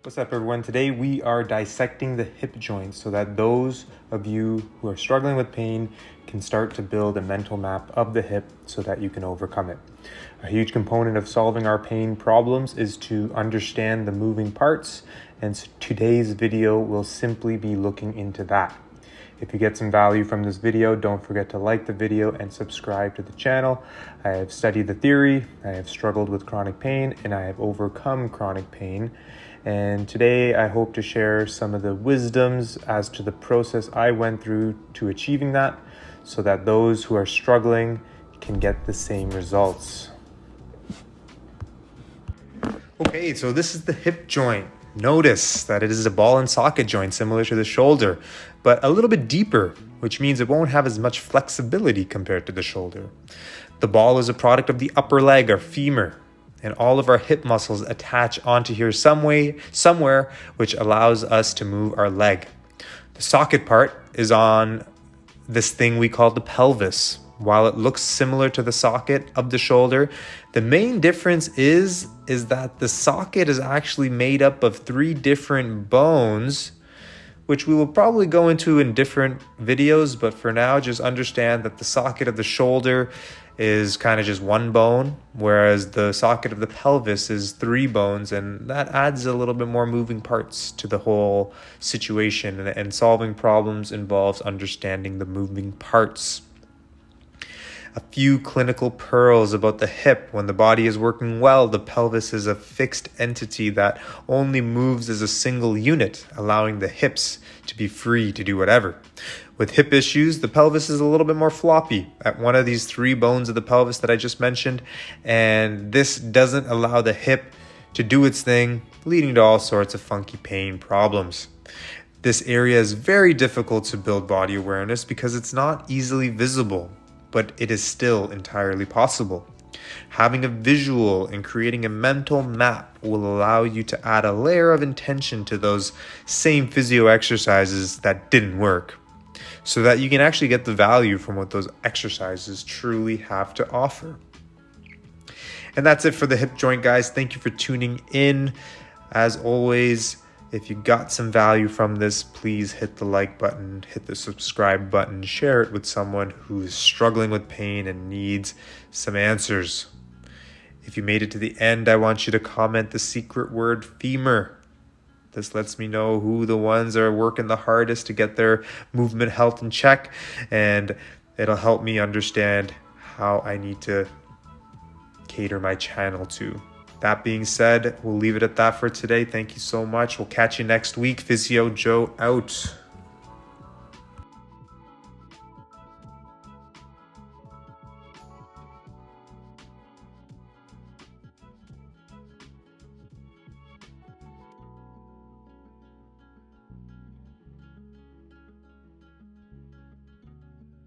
What's up, everyone? Today we are dissecting the hip joint so that those of you who are struggling with pain can start to build a mental map of the hip so that you can overcome it. A huge component of solving our pain problems is to understand the moving parts, and today's video will simply be looking into that. If you get some value from this video, don't forget to like the video and subscribe to the channel. I have studied the theory, I have struggled with chronic pain, and I have overcome chronic pain. And today I hope to share some of the wisdoms as to the process I went through to achieving that, so that those who are struggling can get the same results. Okay, so this is the hip joint. Notice that it is a ball and socket joint similar to the shoulder, but a little bit deeper, which means it won't have as much flexibility compared to the shoulder. The ball is a product of the upper leg, or femur, and all of our hip muscles attach onto here somewhere, which allows us to move our leg. The socket part is on this thing we call the pelvis. While it looks similar to the socket of the shoulder, the main difference is that the socket is actually made up of 3 different bones, which we will probably go into in different videos, but for now, just understand that the socket of the shoulder is kind of just 1 bone, whereas the socket of the pelvis is 3 bones, and that adds a little bit more moving parts to the whole situation, and solving problems involves understanding the moving parts. A few clinical pearls about the hip. When the body is working well, the pelvis is a fixed entity that only moves as a single unit, allowing the hips to be free to do whatever. With hip issues, the pelvis is a little bit more floppy at one of these 3 bones of the pelvis that I just mentioned, and this doesn't allow the hip to do its thing, leading to all sorts of funky pain problems. This area is very difficult to build body awareness because it's not easily visible, but it is still entirely possible. Having a visual and creating a mental map will allow you to add a layer of intention to those same physio exercises that didn't work, so that you can actually get the value from what those exercises truly have to offer. And that's it for the hip joint, guys. Thank you for tuning in. As always, if you got some value from this, please hit the like button, hit the subscribe button, share it with someone who is struggling with pain and needs some answers. If you made it to the end, I want you to comment the secret word femur. This lets me know who the ones are working the hardest to get their movement health in check, and it'll help me understand how I need to cater my channel to. That being said, we'll leave it at that for today. Thank you so much. We'll catch you next week. Physio Joe out.